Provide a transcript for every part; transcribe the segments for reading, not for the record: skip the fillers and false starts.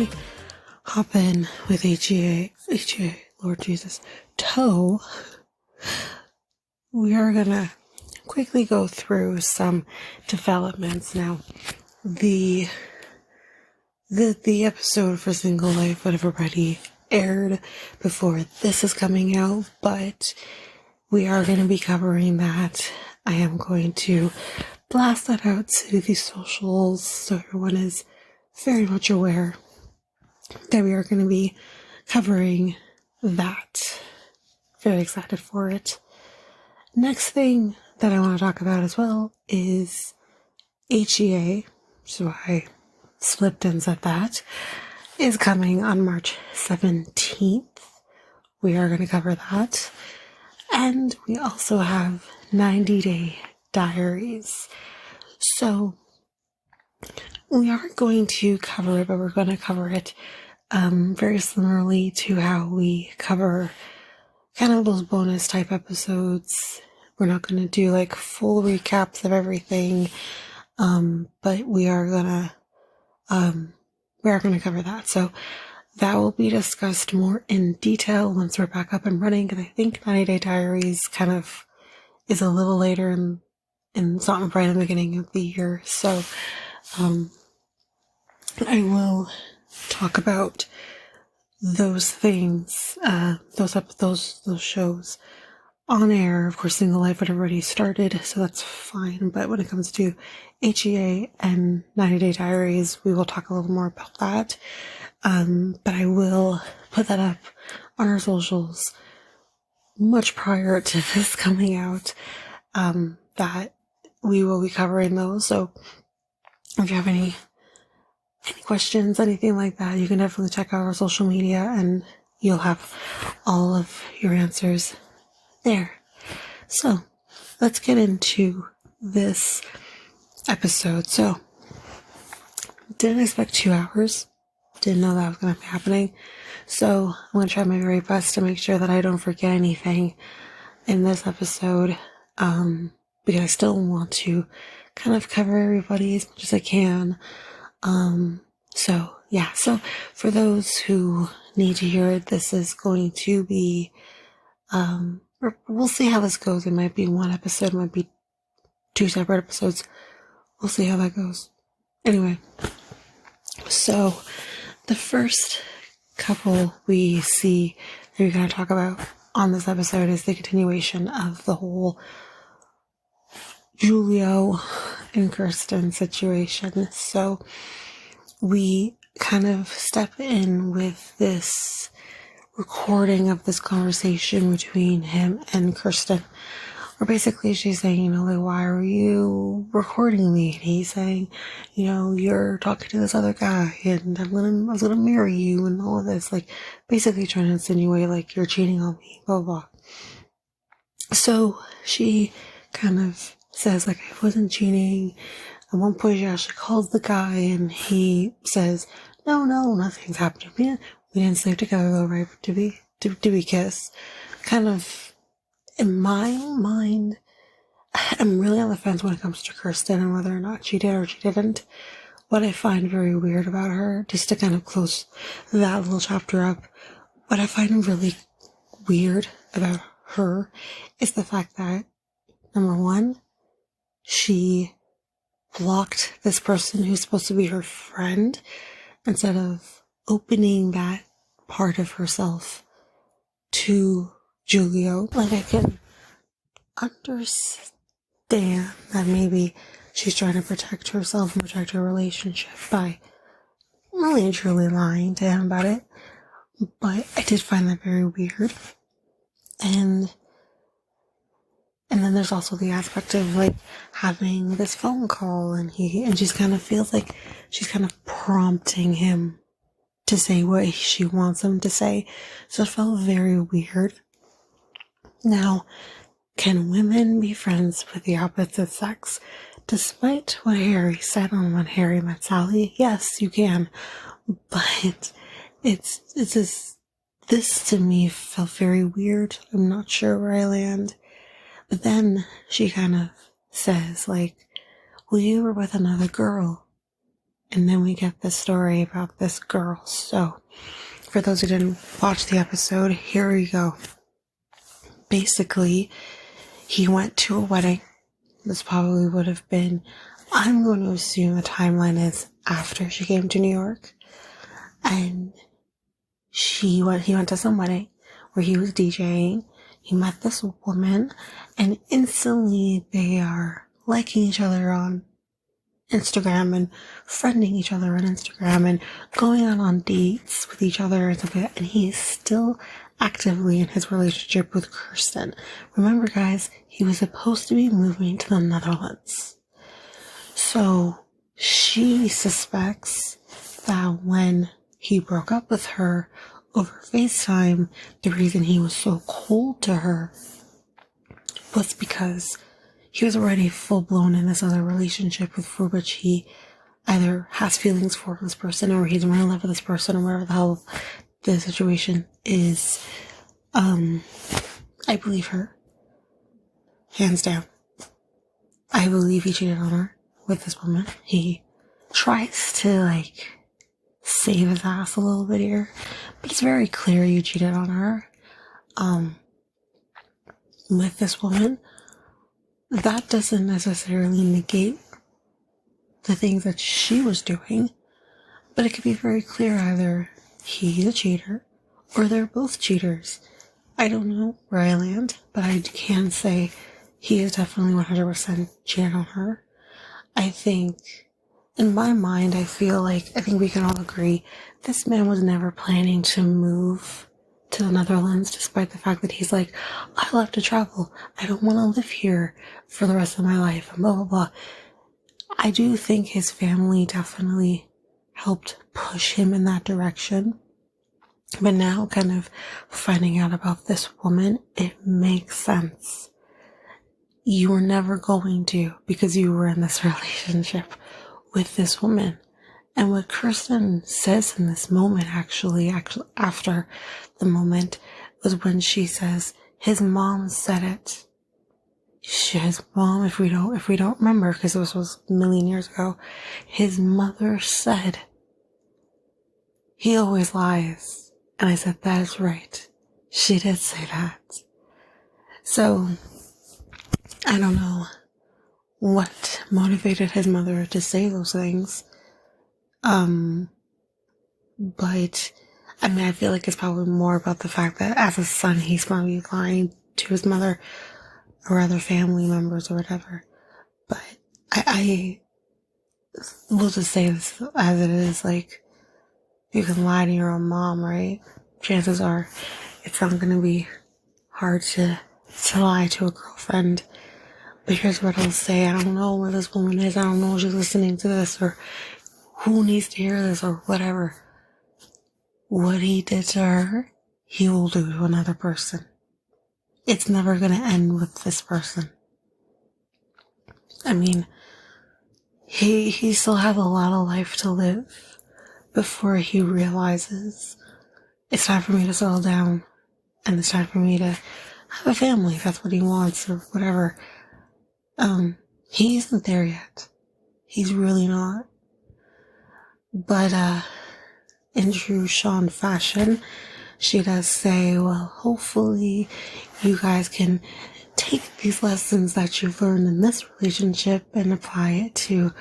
we hop in with HEA, Lord Jesus, toe, we are gonna quickly go through some developments. Now, the episode for Single Life would have already aired before this is coming out, but we are going to be covering that. I am going to blast that out to the socials so everyone is very much aware that we are going to be covering that. Very excited for it. Next thing that I want to talk about as well is HEA, so I slipped and said that, is coming on March 17th. We are going to cover that. And we also have 90-day diaries. So we aren't going to cover it, but we're going to cover it very similarly to how we cover kind of those bonus type episodes. We're not going to do like full recaps of everything, but we are going to cover that. So that will be discussed more in detail once we're back up and running. And I think 90-day diaries kind of is a little later and it's not right in the beginning of the year. So I will talk about those things, those shows on air. Of course, Single Life had already started, so that's fine. But when it comes to HEA and 90-day diaries, we will talk a little more about that. But I will put that up on our socials much prior to this coming out, that we will be covering those. So if you have any questions, anything like that, you can definitely check out our social media and you'll have all of your answers there. So let's get into this episode. So didn't expect 2 hours. Didn't know that was going to be happening. So I'm going to try my very best to make sure that I don't forget anything in this episode, because I still want to kind of cover everybody as much as I can. So for those who need to hear it, this is going to be, we'll see how this goes. It might be one episode, it might be 2 separate episodes. We'll see how that goes. Anyway, so the first couple we see that we're going to talk about on this episode is the continuation of the whole Julio and Kirsten situation. So we kind of step in with this recording of this conversation between him and Kirsten, where basically she's saying, like, why are you recording me? And he's saying, you're talking to this other guy and I was gonna marry you and all of this, like basically trying to insinuate like you're cheating on me, blah, blah. So she kind of says like, I wasn't cheating. At one point she actually calls the guy and he says, no, nothing's happened to me. We didn't sleep together though, right? Did we kiss? Kind of, in my mind, I'm really on the fence when it comes to Kirsten and whether or not she did or she didn't. What I find very weird about her, just to kind of close that little chapter up, what I find really weird about her is the fact that, number one, she blocked this person who's supposed to be her friend instead of opening that part of herself to Julio. Like, I can understand that maybe she's trying to protect herself and protect her relationship by really and truly lying to him about it, but I did find that very weird. And then there's also the aspect of like having this phone call and she kind of feels like she's kind of prompting him to say what she wants him to say. So it felt very weird. Now, can women be friends with the opposite sex? Despite what Harry said on When Harry Met Sally, yes, you can. But it's just, this to me felt very weird. I'm not sure where I land. But then she kind of says, like, well, you were with another girl. And then we get the story about this girl. So, for those who didn't watch the episode, here we go. Basically, he went to a wedding. This probably would have been, I'm going to assume the timeline is after she came to New York. And he went to some wedding where he was DJing. He met this woman, and instantly they are liking each other on Instagram and friending each other on Instagram and going on dates with each other and stuff like that. And he is still actively in his relationship with Kirsten. Remember, guys, he was supposed to be moving to the Netherlands. So she suspects that when he broke up with her over FaceTime, the reason he was so cold to her was because he was already full-blown in this other relationship for which he either has feelings for this person or he's in real love with this person or whatever the hell the situation is. I believe her. Hands down. I believe he cheated on her with this woman. He tries to, save his ass a little bit here, but it's very clear you cheated on her. With this woman. That doesn't necessarily negate the things that she was doing, but it could be very clear either he's a cheater or they're both cheaters. I don't know where I land, but I can say he is definitely 100% cheating on her. I think, in my mind, I think we can all agree, this man was never planning to move to the Netherlands, despite the fact that he's like, I love to travel. I don't want to live here for the rest of my life, and blah, blah, blah. I do think his family definitely helped push him in that direction. But now, kind of finding out about this woman, it makes sense. You were never going to, because you were in this relationship with this woman. And what Kirsten says in this moment, actually after the moment, was when she says, his mom said it. His mom, if we don't remember, because this was a million years ago, his mother said, he always lies. And I said, that is right. She did say that. So, I don't know what motivated his mother to say those things. But, I feel like it's probably more about the fact that as a son, he's probably lying to his mother or other family members or whatever. But I will just say this as it is, you can lie to your own mom, right? Chances are it's not going to be hard to lie to a girlfriend. But here's what I'll say. I don't know where this woman is. I don't know if she's listening to this or who needs to hear this or whatever. What he did to her, he will do to another person. It's never going to end with this person. He still has a lot of life to live before he realizes it's time for me to settle down and it's time for me to have a family if that's what he wants or whatever. He isn't there yet. He's really not. But, in true Sean fashion, she does say, well, hopefully you guys can take these lessons that you've learned in this relationship and apply it to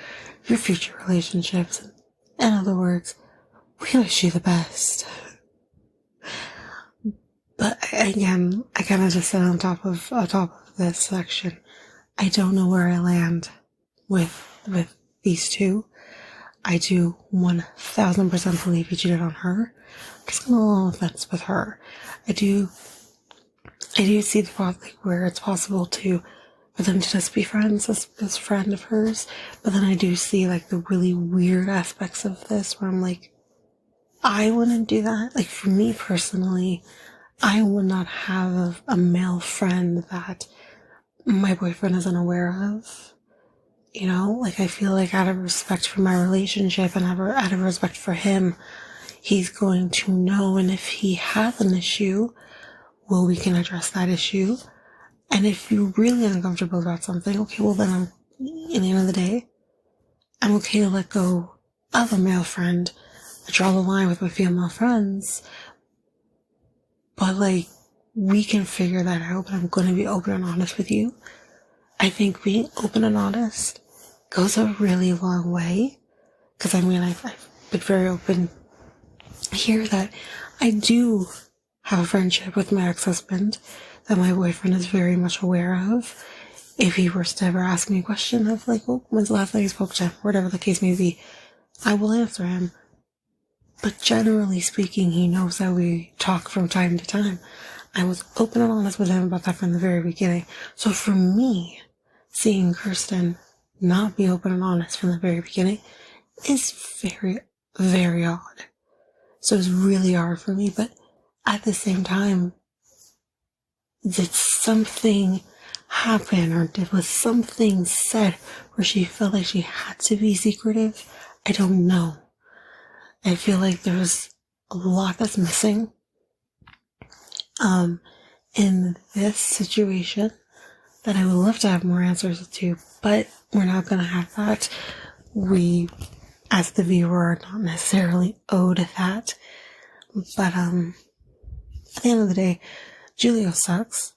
your future relationships. In other words, we wish you the best. But again, I kind of just said on top of this section, I don't know where I land with these two. I do 1000% believe he cheated on her. I'm just going to go on the fence with her. I do see the where it's possible for them to just be friends, this friend of hers. But then I do see the really weird aspects of this where I'm like, I wouldn't do that. For me personally, I would not have a male friend that my boyfriend isn't aware of. I feel out of respect for my relationship and out of respect for him, he's going to know. And if he has an issue, well, we can address that issue. And if you're really uncomfortable about something, okay, well then in the end of the day, I'm okay to let go of a male friend. I draw the line with my female friends. But, like, we can figure that out, but I'm going to be open and honest with you. I think being open and honest goes a really long way. Because, I mean, I've been very open here that I do have a friendship with my ex-husband that my boyfriend is very much aware of. If he were to ever ask me a question of, like, well, when's the last time you spoke to him, whatever the case may be, I will answer him. But generally speaking, he knows that we talk from time to time. I was open and honest with him about that from the very beginning. So for me, seeing Kirsten not be open and honest from the very beginning is very, very odd. So it's really hard for me, but at the same time, did something happen or was something said where she felt like she had to be secretive? I don't know. I feel like there's a lot that's missing in this situation that I would love to have more answers to, but we're not going to have that. We, as the viewer, are not necessarily owed that. But at the end of the day, Julio sucks.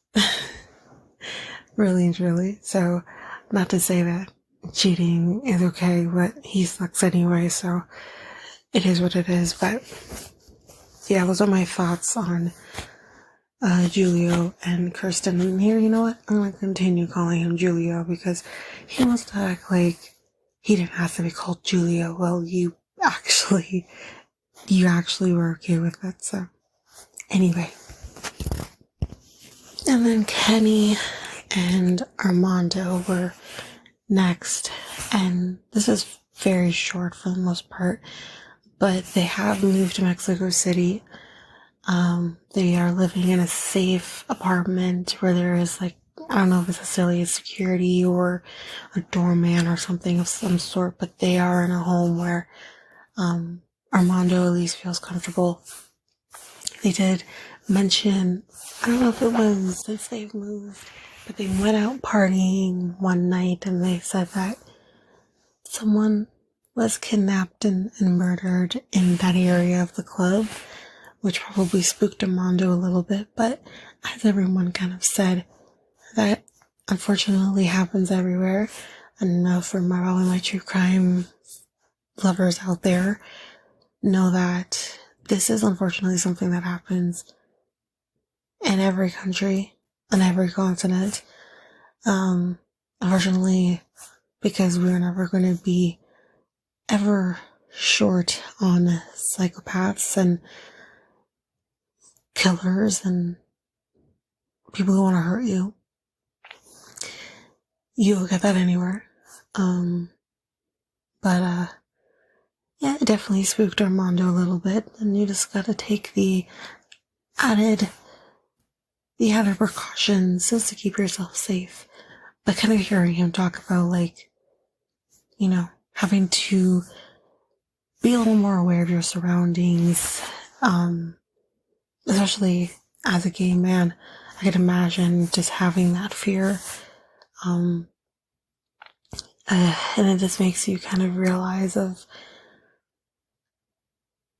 Really and truly. So, not to say that cheating is okay, but he sucks anyway, so it is what it is. But yeah, those are my thoughts on Julio and Kirsten. And here, you know what? I'm going to continue calling him Julio because he wants to act like he didn't have to be called Julio. Well, you actually were okay with it. So anyway. And then Kenny and Armando were next. And this is very short for the most part. But they have moved to Mexico City. They are living in a safe apartment where there is, like, I don't know if it's necessarily a security or a doorman or something of some sort, but they are in a home where Armando at least feels comfortable. They did mention, I don't know if it was since they've moved, but they went out partying one night and they said that someone was kidnapped and murdered in that area of the club, which probably spooked Armando a little bit, but as everyone kind of said, that unfortunately happens everywhere. I know for all of my true crime lovers out there know that this is unfortunately something that happens in every country, on every continent. Unfortunately, because we're never going to be ever short on psychopaths and killers and people who want to hurt you. You'll get that anywhere. Yeah, it definitely spooked Armando a little bit, and you just gotta take the added precautions just to keep yourself safe. But kind of hearing him talk about, like, you know, having to be a little more aware of your surroundings, especially as a gay man, I could imagine just having that fear. And it just makes you kind of realize of,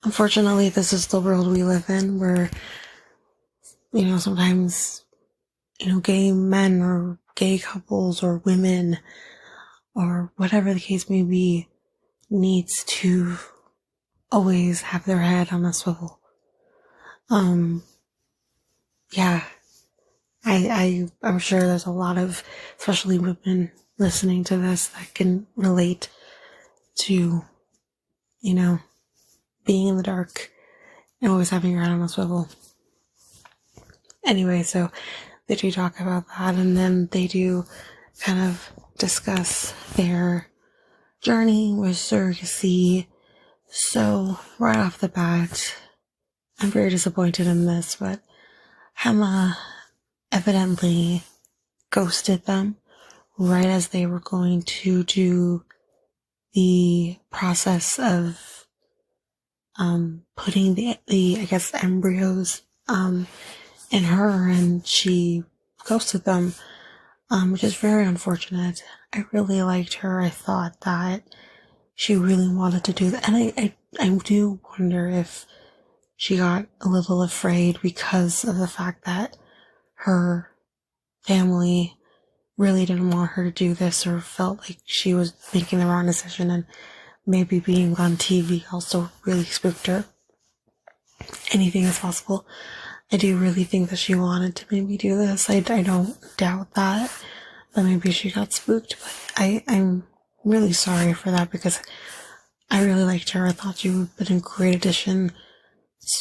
unfortunately, this is the world we live in where, you know, sometimes, you know, gay men or gay couples or women or whatever the case may be needs to always have their head on a swivel. Yeah, I'm sure there's a lot of, especially women listening to this that can relate to, you know, being in the dark and always having your head on a swivel. Anyway, so they do talk about that, and then they do kind of discuss their journey with surrogacy. So, right off the bat, I'm very disappointed in this, but Emma evidently ghosted them right as they were going to do the process of putting the I guess embryos in her, and she ghosted them, which is very unfortunate. I really liked her. I thought that she really wanted to do that. And I do wonder if she got a little afraid because of the fact that her family really didn't want her to do this, or felt like she was making the wrong decision, and maybe being on TV also really spooked her. Anything is possible. I do really think that she wanted to maybe do this. I don't doubt that maybe she got spooked, but I'm really sorry for that, because I really liked her. I thought she would have been a great addition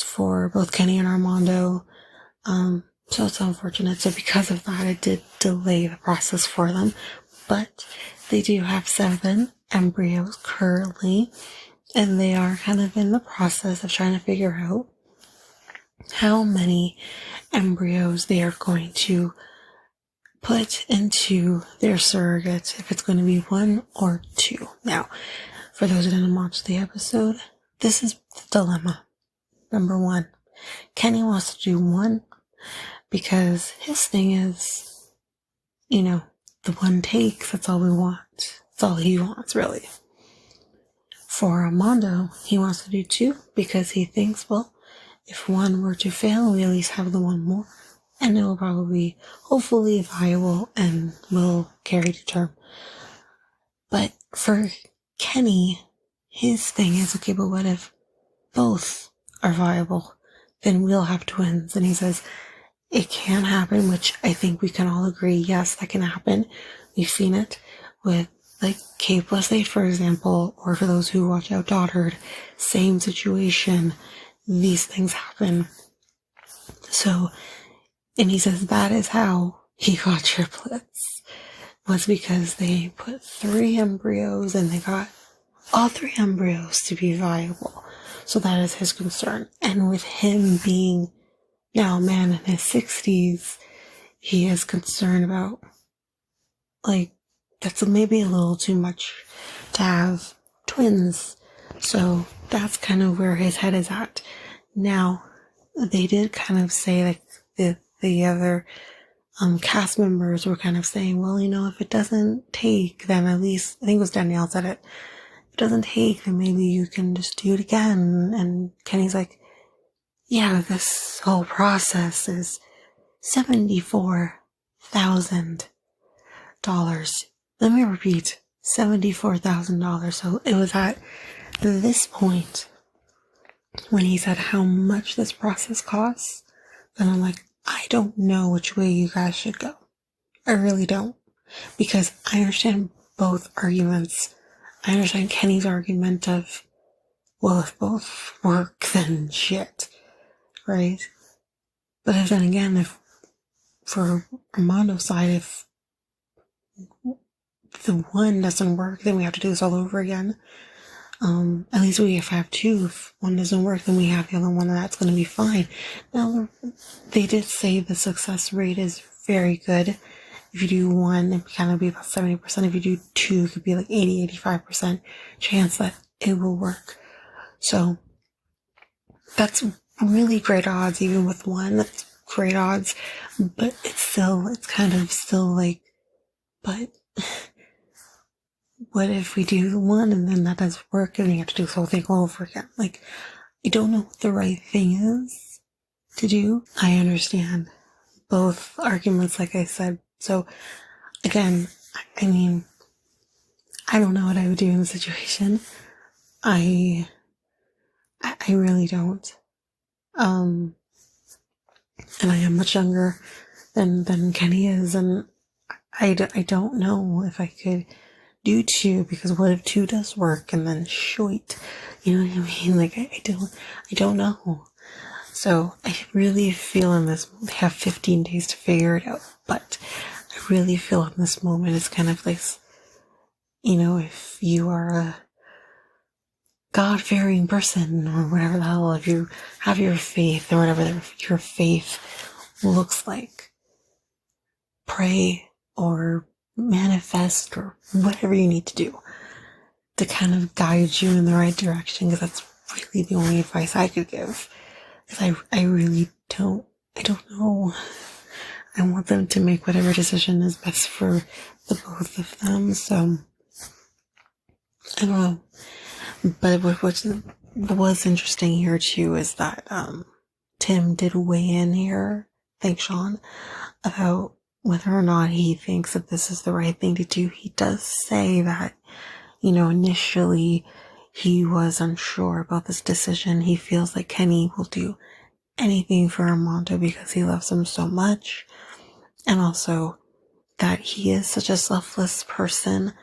for both Kenny and Armando. So it's unfortunate. So because of that, it did delay the process for them. But they do have 7 embryos currently, and they are kind of in the process of trying to figure out how many embryos they are going to put into their surrogates, if it's going to be 1 or 2. Now, for those who didn't watch the episode, this is the dilemma. Number 1, Kenny wants to do 1 because his thing is, the 1 take, that's all we want. That's all he wants, really. For Armando, he wants to do 2 because he thinks, well, if 1 were to fail, we at least have the 1 more, and it will probably, hopefully, viable and will carry to term. But for Kenny, his thing is, okay, but what if both are viable? Then we'll have twins. And he says, it can happen, which I think we can all agree, yes, that can happen. We've seen it with, like, K+8, for example, or for those who watch out, Daughtered, same situation. These things happen. So, and he says that is how he got triplets, was because they put 3 embryos and they got all 3 embryos to be viable. So that is his concern. And with him being now a man in his 60s, he is concerned about, like, that's maybe a little too much to have twins. So that's kind of where his head is at. Now, they did kind of say, like, the other cast members were kind of saying, well, if it doesn't take, then at least, I think it was Danielle said it, if it doesn't take, then maybe you can just do it again. And Kenny's like, yeah, this whole process is $74,000. Let me repeat, $74,000. So it was at this point when he said how much this process costs, then I'm like, I don't know which way you guys should go. I really don't. Because I understand both arguments. I understand Kenny's argument of, well, if both work, then shit. Right? But then again, if, for Armando's side, if the 1 doesn't work, then we have to do this all over again. At least we have 2. If 1 doesn't work, then we have the other one, and that's going to be fine. Now, they did say the success rate is very good. If you do 1, it can kind of be about 70%. If you do 2, it could be like 80-85% chance that it will work. So that's really great odds. Even with 1, that's great odds. But it's kind of still like, but what if we do 1 and then that doesn't work and we have to do the whole thing all over again? Like, I don't know what the right thing is to do. I understand both arguments, like I said. So, again, I mean, I don't know what I would do in the situation. I really don't. And I am much younger than Kenny is, and I don't know if I could do 2, because what if 2 does work and then shoit? You know what I mean? Like, I don't know. So I really feel in this, they have 15 days to figure it out, but I really feel in this moment it's kind of this, if you are a God-fearing person or whatever the hell, if you have your faith or whatever your faith looks like, pray or manifest or whatever you need to do to kind of guide you in the right direction, because that's really the only advice I could give. Because I really don't know. I want them to make whatever decision is best for the both of them. So I don't know. But what was interesting here too is that Tim did weigh in here, thanks Sean, about whether or not he thinks that this is the right thing to do. He does say that, initially he was unsure about this decision. He feels like Kenny will do anything for Armando because he loves him so much. And also that he is such a selfless person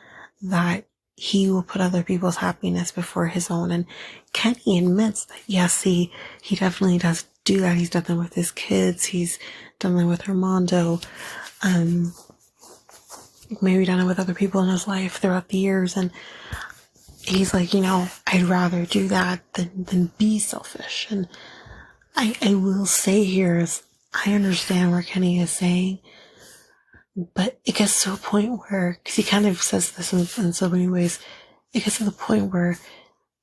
that he will put other people's happiness before his own. And Kenny admits that, yes, he definitely does do that. He's done that with his kids. He's done that with Armando. Maybe done it with other people in his life throughout the years. And he's like, I'd rather do that than be selfish. And I will say here is I understand where Kenny is saying, but it gets to a point where, because he kind of says this in so many ways, it gets to the point where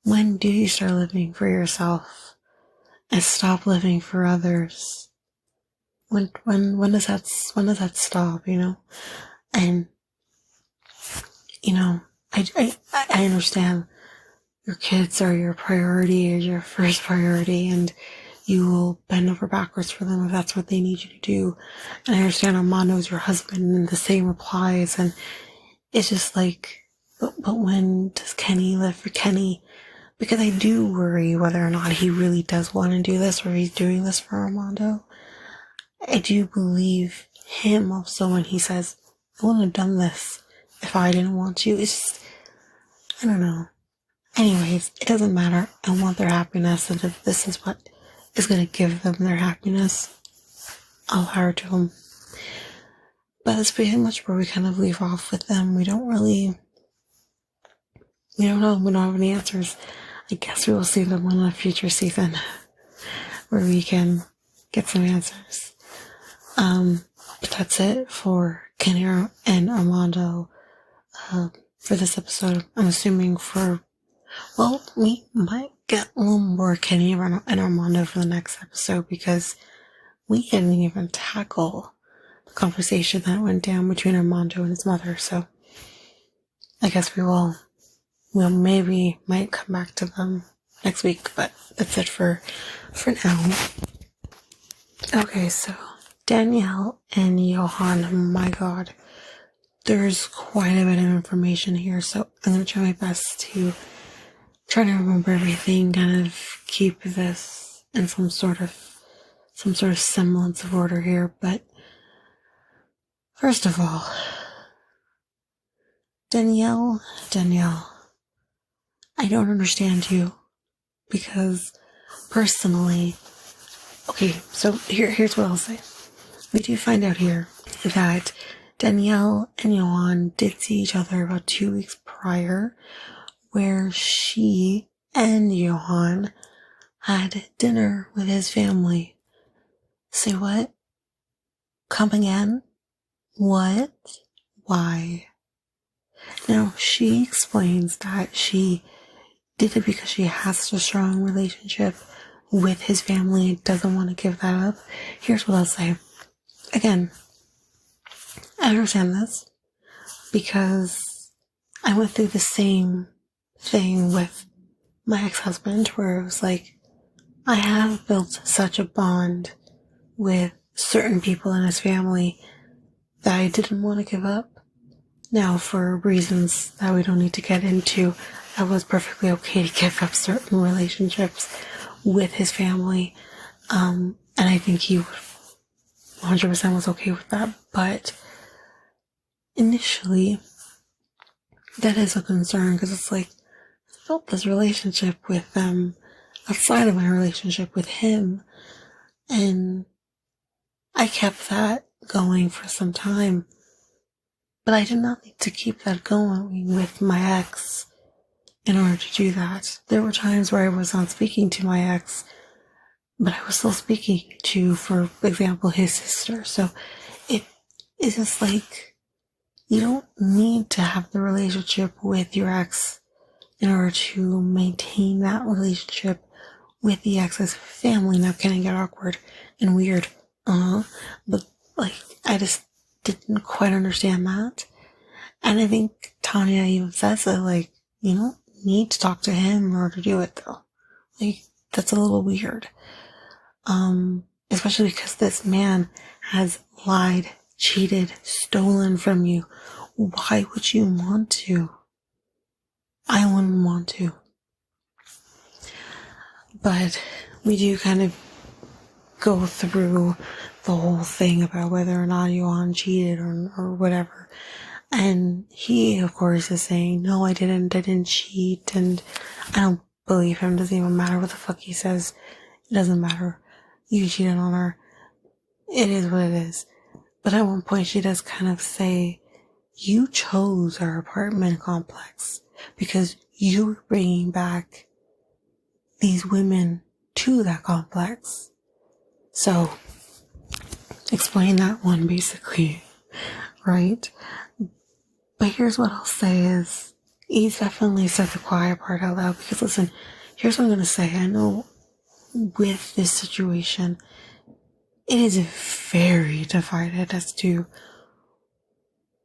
when do you start living for yourself and stop living for others? When does that stop, And, I understand your kids are your priority, your first priority, and you will bend over backwards for them if that's what they need you to do. And I understand Armando's your husband and the same applies. And it's just like, but when does Kenny live for Kenny? Because I do worry whether or not he really does want to do this or he's doing this for Armando. I do believe him also when he says, I wouldn't have done this if I didn't want to. It's just, I don't know. Anyways, it doesn't matter. I want their happiness, and if this is what is going to give them their happiness, I'll hire to them. But that's pretty much where we kind of leave off with them. We don't know. We don't have any answers. I guess we will see them in a future season where we can get some answers. But that's it for Kenny and Armando for this episode. I'm assuming we might get a little more Kenny and Armando for the next episode because we didn't even tackle the conversation that went down between Armando and his mother. So I guess we'll might come back to them next week, but that's it for now. Okay, so Danielle and Johan, my God, there's quite a bit of information here, so I'm going to try my best to try to remember everything, kind of keep this in some sort of semblance of order here. But first of all, Danielle, I don't understand you because personally, okay, so here's what I'll say. We do find out here that Danielle and Johan did see each other about 2 weeks prior, where she and Johan had dinner with his family. Say what? Come again? What? Why? Now, she explains that she did it because she has such a strong relationship with his family and doesn't want to give that up. Here's what I'll say. Again, I understand this because I went through the same thing with my ex-husband where it was like, I have built such a bond with certain people in his family that I didn't want to give up. Now, for reasons that we don't need to get into, I was perfectly okay to give up certain relationships with his family. And I think he would 100% was okay with that. But initially, that is a concern because it's like, I built this relationship with them outside of my relationship with him. And I kept that going for some time. But I did not need to keep that going with my ex in order to do that. There were times where I was not speaking to my ex, but I was still speaking to, for example, his sister. So it is just like, you don't need to have the relationship with your ex in order to maintain that relationship with the ex's family. Now, can it get awkward and weird? But like, I just didn't quite understand that. And I think Tanya even says it, like, You don't need to talk to him in order to do it, though. Like, that's a little weird. Especially because this man has lied, cheated, stolen from you. Why would you want to? I wouldn't want to. But we do kind of go through the whole thing about whether or not Johan cheated or whatever. And he, of course, is saying, no, I didn't cheat, and I don't believe him. It doesn't even matter what the fuck he says. It doesn't matter. You cheated on her. It is what it is. But at one point she does kind of say, you chose our apartment complex because you were bringing back these women to that complex. So, explain that one basically, right? But here's what I'll say is, he's definitely said the quiet part out loud, because listen, here's what I'm going to say. I know with this situation, it is very divided as to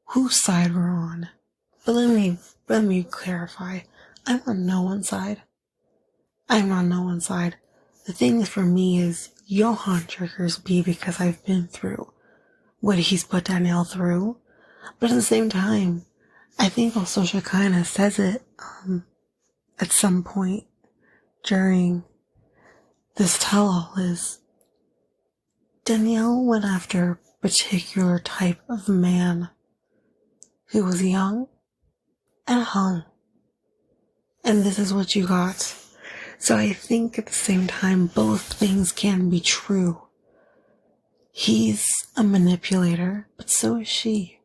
whose side we're on. But let me clarify. I'm on no one's side. I'm on no one's side. The thing for me is, Johan triggers me because I've been through what he's put Danielle through. But at the same time, I think also Shekinah says it at some point during this tell-all is, Danielle went after a particular type of man who was young and hung. And this is what you got. So I think at the same time, both things can be true. He's a manipulator, but so is she.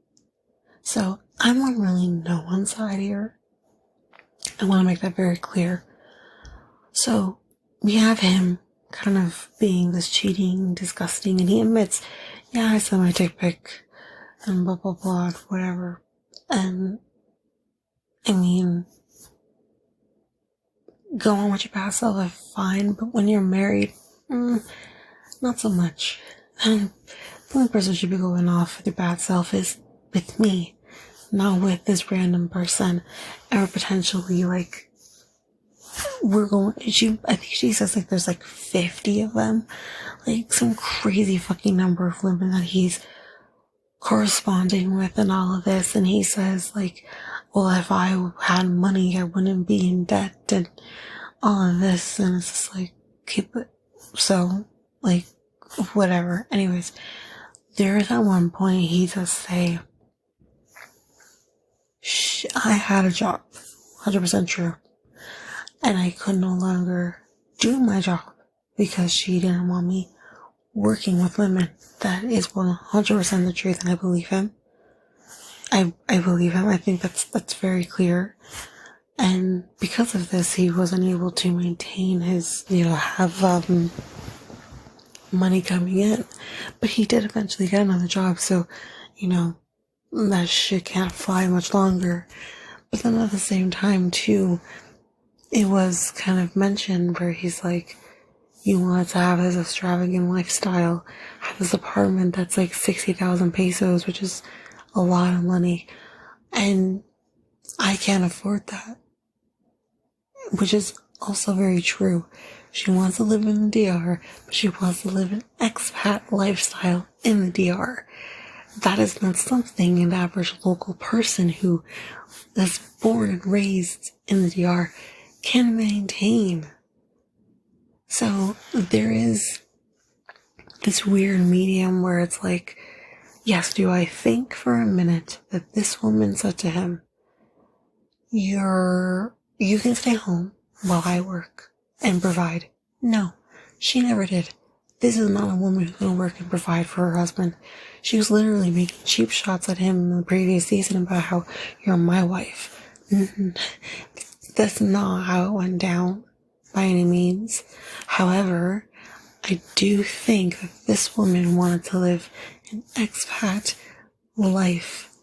So I'm on really no one's side here. I want to make that very clear. So we have him kind of being this cheating, disgusting, and he admits, yeah, I sent my dick pic and blah, blah, blah, whatever. And I mean, go on with your past self, fine, but when you're married, not so much. And the only person who should be going off with your bad self is with me, not with this random person, or potentially, like, I think she says, like, there's, like, 50 of them, like, some crazy fucking number of women that he's corresponding with and all of this, and he says, like, well, if I had money, I wouldn't be in debt, and all of this, and it's just like, keep it, so, like, whatever. Anyways, there is at one point he does say, I had a job, 100% true, and I could no longer do my job because she didn't want me working with women. That is 100% the truth, and I believe him. I believe him. I think that's very clear. And because of this, he wasn't able to maintain his, have money coming in. But he did eventually get another job, so, that shit can't fly much longer. But then at the same time, too, it was kind of mentioned where he's like, you wanted to have this extravagant lifestyle, have this apartment that's like 60,000 pesos, which is a lot of money, and I can't afford that. Which is also very true. She wants to live in the DR, but she wants to live an expat lifestyle in the DR. That is not something an average local person who is born and raised in the DR can maintain. So there is this weird medium where it's like, yes, do I think for a minute that this woman said to him, you can stay home while I work and provide? No, she never did. This is not a woman who's going to work and provide for her husband. She was literally making cheap shots at him in the previous season about how you're my wife. That's not how it went down by any means. However, I do think that this woman wanted to live an expat life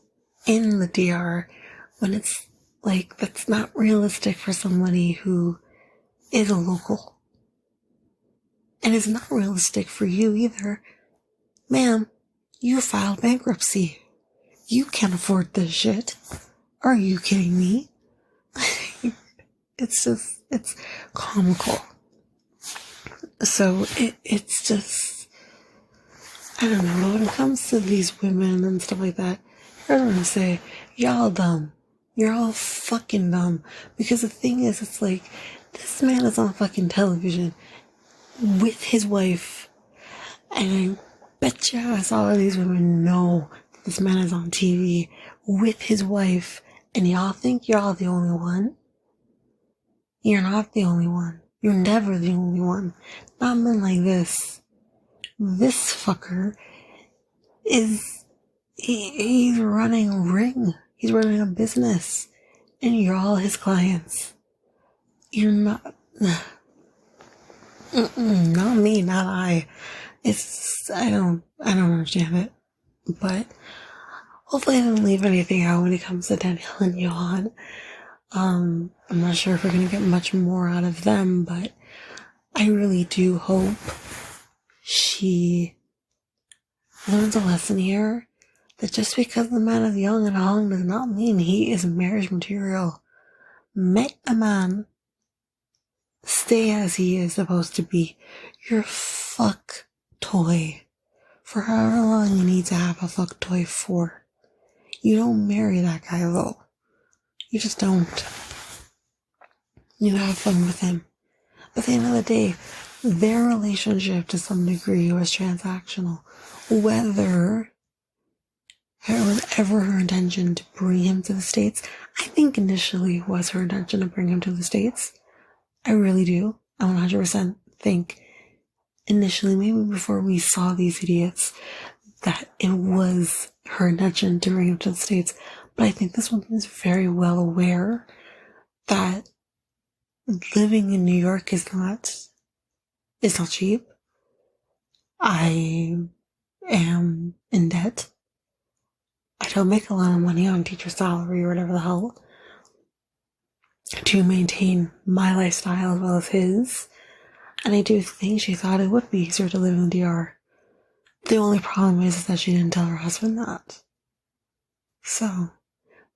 in the DR when it's like, that's not realistic for somebody who is a local. And it's not realistic for you either. Ma'am, you filed bankruptcy. You can't afford this shit. Are you kidding me? it's comical. So it's just, I don't know, when it comes to these women and stuff like that, I don't want to say, y'all dumb. You're all fucking dumb. Because the thing is, it's like, this man is on fucking television with his wife, and I bet you all of these women know this man is on TV with his wife, and y'all think you're all the only one? You're not the only one. You're never the only one. Not men like this. This fucker he's running a ring. He's running a business. And you're all his clients. You're not... not me, not I. I don't understand it. But hopefully I didn't leave anything out when it comes to Danielle and Johan. I'm not sure if we're gonna get much more out of them, but I really do hope she learns a lesson here, that just because the man is young and hung does not mean he is marriage material. Make a man stay as he is supposed to be. Your fuck toy. For however long you need to have a fuck toy for. You don't marry that guy though. You just don't. You have fun with him. At the end of the day, their relationship to some degree was transactional. Whether it was ever her intention to bring him to the States, I think initially it was her intention to bring him to the States. I really do. I 100% think initially, maybe before we saw these idiots, that it was her intention to bring him to the States. But I think this woman is very well aware that living in New York is not cheap. I am in debt. I don't make a lot of money on teacher salary or whatever the hell to maintain my lifestyle as well as his. And I do think she thought it would be easier to live in the DR. The only problem is that she didn't tell her husband that. So,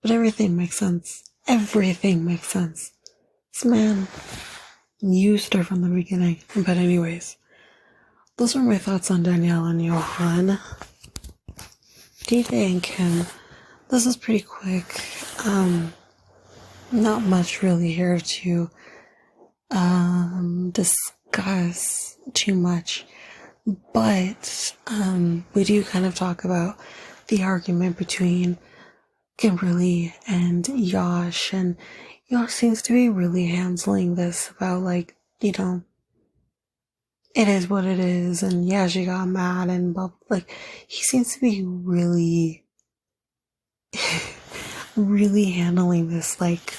but everything makes sense. Everything makes sense. This man used her from the beginning. But anyways, those are my thoughts on Danielle and Johan. DJ and Kim, this is pretty quick. Not much really here to discuss too much, but we do kind of talk about the argument between Kimberly and Yash, and Yash seems to be really handling this about, like, you know, it is what it is, and yeah, she got mad, and like, he seems to be really really handling this like,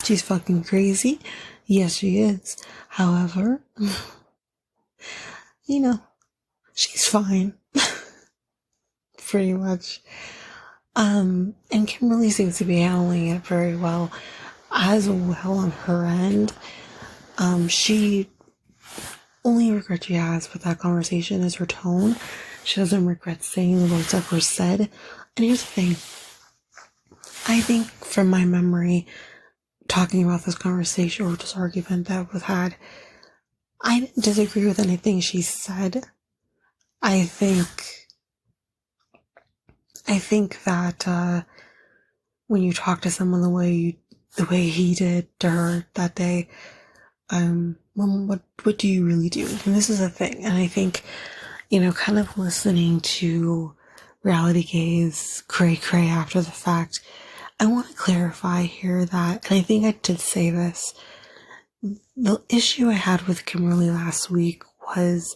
she's fucking crazy. Yes, she is. However, you know, she's fine. Pretty much. And Kimberly seems to be handling it very well as well on her end. She only regret she has with that conversation is her tone. She doesn't regret saying the words that were said. And here's the thing. I think from my memory, talking about this conversation or this argument that was had, I didn't disagree with anything she said. I think that when you talk to someone the way he did to her that day, what do you really do? And this is a thing. And I think, you know, kind of listening to reality gaze cray after the fact, I want to clarify here that, and I think I did say this, the issue I had with Kimberly last week was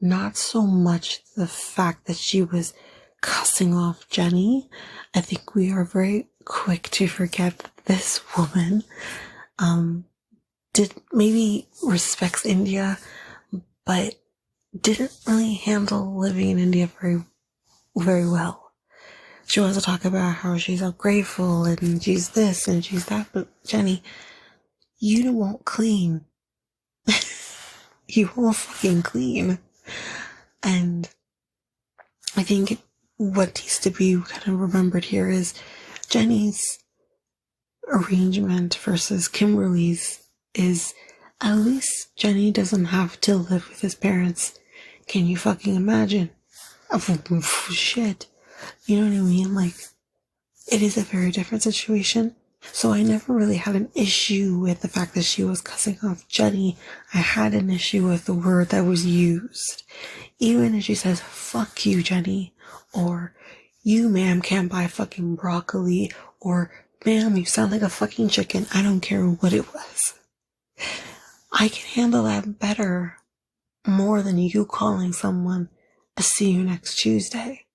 not so much the fact that she was cussing off Jenny. I think we are very quick to forget that this woman maybe respects India, but didn't really handle living in India very, very well. She wants to talk about how she's ungrateful and she's this and she's that, but Jenny, you won't clean. You won't fucking clean. And I think what needs to be kind of remembered here is Jenny's arrangement versus Kimberly's is at least Jenny doesn't have to live with his parents. Can you fucking imagine? Shit. You know what I mean? Like, it is a very different situation. So I never really had an issue with the fact that she was cussing off Jenny. I had an issue with the word that was used. Even if she says, fuck you, Jenny, or you, ma'am, can't buy fucking broccoli, or ma'am, you sound like a fucking chicken. I don't care what it was. I can handle that better more than you calling someone a see you next Tuesday.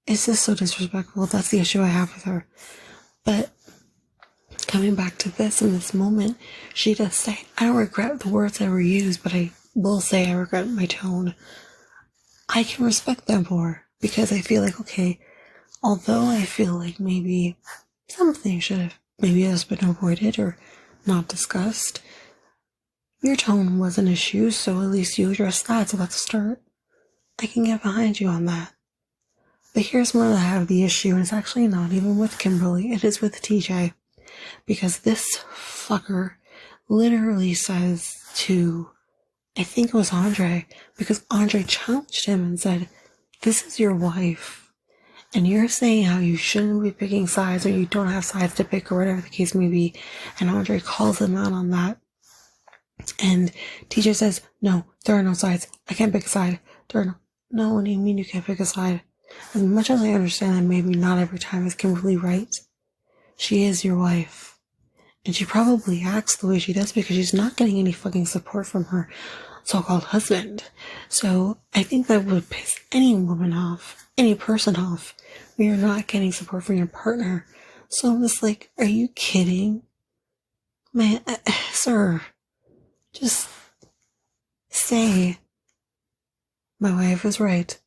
It's just so disrespectful. That's the issue I have with her. But coming back to this in this moment, she does say, I don't regret the words that were used, but I will say I regret my tone. I can respect that more because I feel like, okay, although I feel like maybe something should have maybe has been avoided or not discussed, your tone was an issue, so at least you addressed that, so that's a start. I can get behind you on that. But here's where I have the issue, and it's actually not even with Kimberly, it is with TJ. Because this fucker literally says to, I think it was Andre, because Andre challenged him and said, this is your wife, and you're saying how you shouldn't be picking sides or you don't have sides to pick or whatever the case may be, and Andre calls him out on that. And TJ says, no, there are no sides. I can't pick a side. No, what do you mean you can't pick a side? As much as I understand that maybe not every time is Kimberly right, she is your wife. And she probably acts the way she does because she's not getting any fucking support from her so-called husband. So I think that would piss any woman off, any person off, when you're not getting support from your partner. So I'm just like, are you kidding? Man, sir, just say, my wife was right.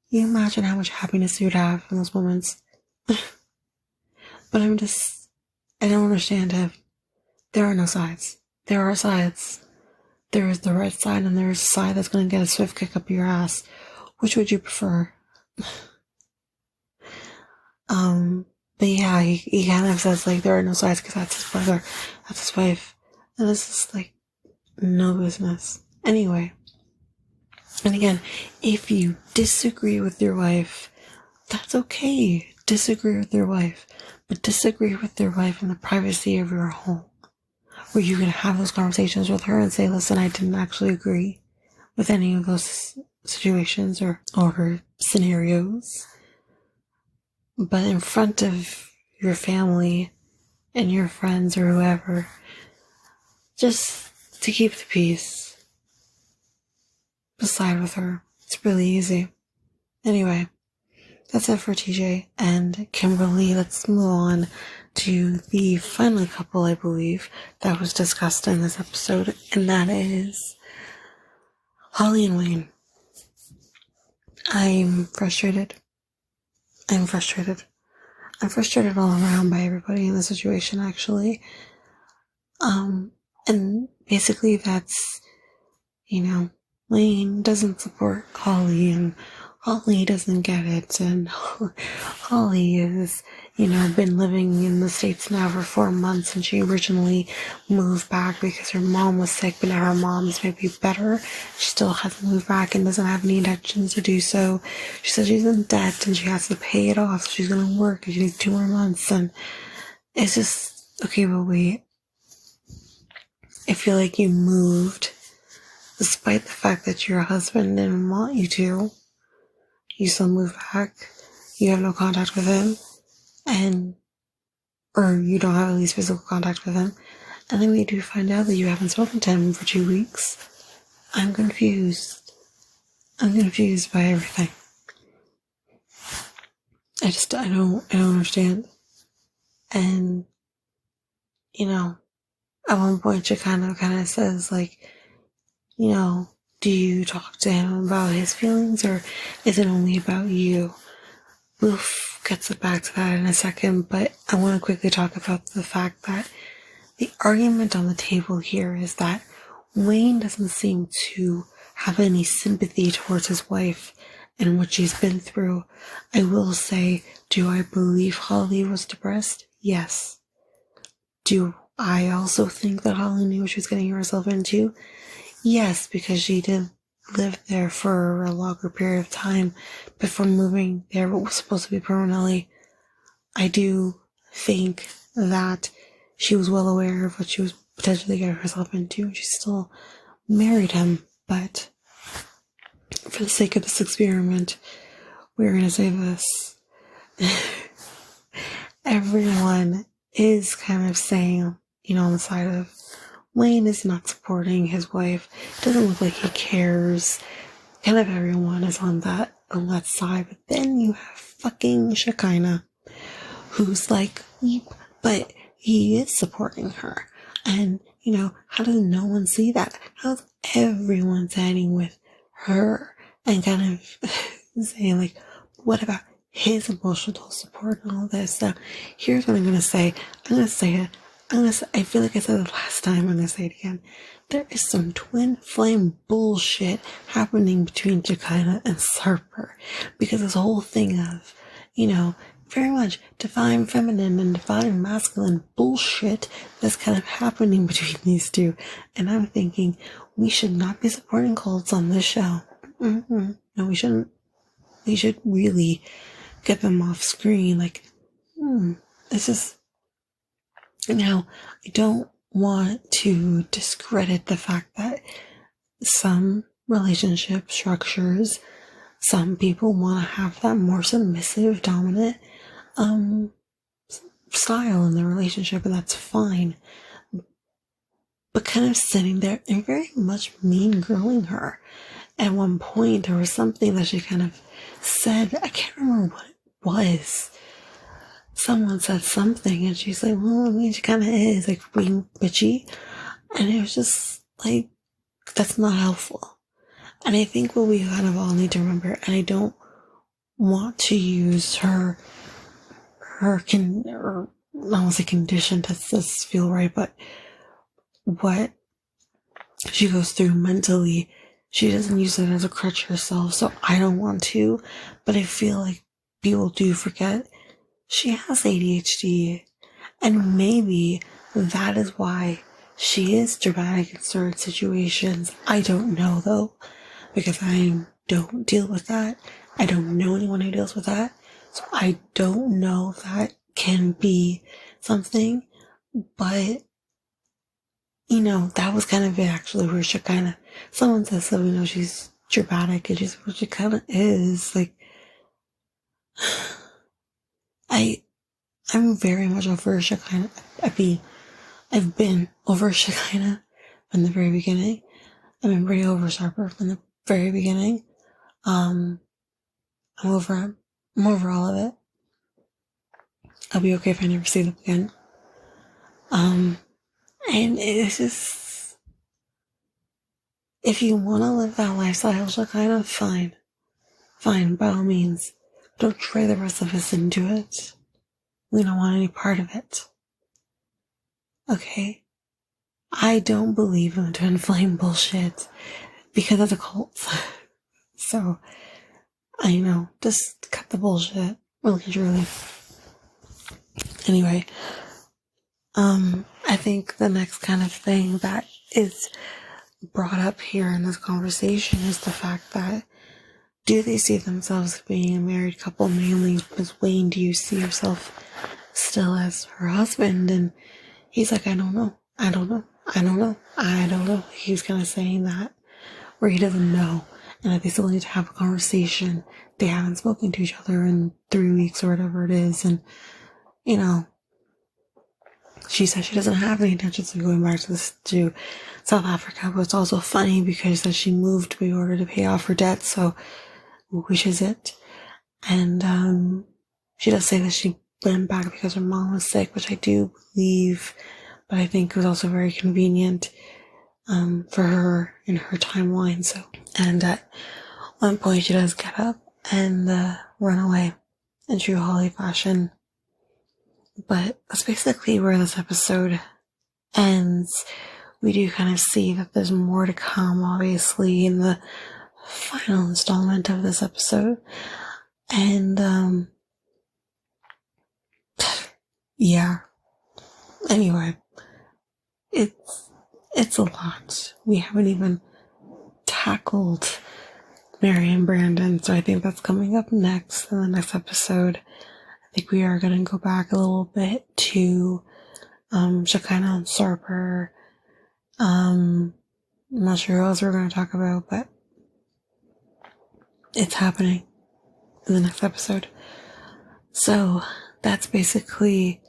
You imagine how much happiness you'd have in those moments. But I don't understand him. There are no sides. There are sides. There is the right side and there is a side that's going to get a swift kick up your ass. Which would you prefer? But yeah, he kind of says like there are no sides because that's his brother, that's his wife. And it's just like, no business. Anyway. And again, if you disagree with your wife, that's okay. Disagree with your wife. But disagree with your wife in the privacy of your home. Where you can have those conversations with her and say, listen, I didn't actually agree with any of those situations or scenarios. But in front of your family and your friends or whoever, just to keep the peace. Side with her. It's really easy. Anyway, that's it for TJ and Kimberly. Let's move on to the final couple, I believe, that was discussed in this episode, and that is Holly and Wayne. I'm frustrated. I'm frustrated all around by everybody in the situation, actually. And basically that's, Wayne doesn't support Holly, and Holly doesn't get it, and Holly is, been living in the States now for 4 months, and she originally moved back because her mom was sick, but now her mom's maybe better. She still hasn't moved back and doesn't have any intentions to do so. She says she's in debt and she has to pay it off, so she's gonna work and she needs 2 more months, and it's just, okay, but wait. I feel like you moved despite the fact that your husband didn't want you to. You still move back. You have no contact with him. Or you don't have at least physical contact with him. And then we do find out that you haven't spoken to him for 2 weeks. I'm confused. I'm confused by everything. I don't understand. And, at one point she kind of says, like, do you talk to him about his feelings, or is it only about you? We'll get back to that in a second, but I want to quickly talk about the fact that the argument on the table here is that Wayne doesn't seem to have any sympathy towards his wife and what she's been through. I will say, do I believe Holly was depressed? Yes. Do I also think that Holly knew what she was getting herself into? Yes, because she did live there for a longer period of time before moving there, what was supposed to be permanently. I do think that she was well aware of what she was potentially getting herself into, and she still married him. But for the sake of this experiment, we're going to say this. Everyone is kind of saying, on the side of Wayne is not supporting his wife. It doesn't look like he cares. Kind of everyone is on that side. But then you have fucking Shekinah, who's like, but he is supporting her. And, how does no one see that? How's everyone siding with her and kind of saying, like, what about his emotional support and all this stuff? Here's what I'm going to say. I'm going to say it. I feel like I said it last time. I'm going to say it again. There is some twin flame bullshit happening between Shekinah and Sarper. Because this whole thing of, very much divine feminine and divine masculine bullshit that's kind of happening between these two. And I'm thinking, we should not be supporting cults on this show. No, we shouldn't. We should really get them off screen. Like, it's just... Now, I don't want to discredit the fact that some relationship structures, some people want to have that more submissive, dominant style in the relationship, and that's fine. But kind of sitting there and very much mean girling her. At one point, there was something that she kind of said. I can't remember what it was. Someone said something, and she's like, well, I mean, she kind of is, like, being bitchy. And it was just, like, that's not helpful. And I think what we kind of all need to remember, and I don't want to use her or I don't want to say condition, does feel right, but what she goes through mentally, she doesn't use it as a crutch herself, so I don't want to, but I feel like people do forget she has ADHD, and maybe that is why she is dramatic in certain situations. I don't know, though, because I don't deal with that. I don't know anyone who deals with that, so I don't know if that can be something, but, that was kind of it, actually, where she kind of, someone says, so, she's dramatic, and she kind of is, like, I'm very much over Shekinah. I've been over Shekinah from the very beginning. I've been pretty over Sarper from the very beginning. I'm over all of it. I'll be okay if I never see them again. And it's just, if you want to live that lifestyle, Shekinah, fine, by all means. Don't drag the rest of us into it. We don't want any part of it. Okay? I don't believe in twin flame bullshit because of the cults. So, just cut the bullshit. Really, truly. Anyway, I think the next kind of thing that is brought up here in this conversation is the fact that, do they see themselves being a married couple? Mainly because, Wayne, do you see yourself still as her husband? And he's like, I don't know. He's kind of saying that, where he doesn't know, and that they still need to have a conversation. They haven't spoken to each other in 3 weeks or whatever it is, and, she says she doesn't have any intentions of going back to South Africa, but it's also funny because that she moved in order to pay off her debt, so which is it. And she does say that she went back because her mom was sick, which I do believe, but I think it was also very convenient for her in her timeline. So, and at one point she does get up and run away in true Holly fashion. But that's basically where this episode ends. We do kind of see that there's more to come, obviously, in the final installment of this episode. And, yeah. Anyway, it's a lot. We haven't even tackled Mary and Brandon, so I think that's coming up next in the next episode. I think we are going to go back a little bit to Shekinah and Sarper. I'm not sure who else we're going to talk about, but it's happening in the next episode. So that's basically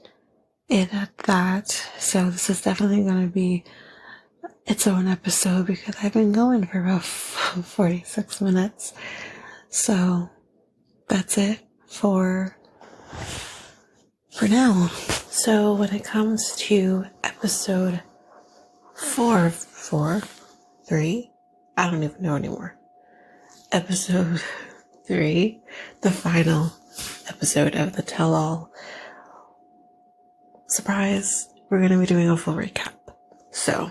it at that. So this is definitely going to be its own episode because I've been going for about 46 minutes. So that's it for now. So when it comes to episode 3, I don't even know anymore. Episode 3, the final episode of the tell-all. Surprise, we're going to be doing a full recap. So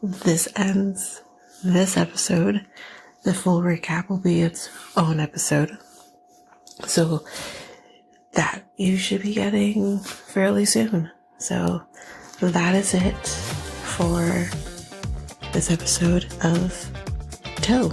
this ends this episode. The full recap will be its own episode. So that you should be getting fairly soon. So that is it for this episode of Toe.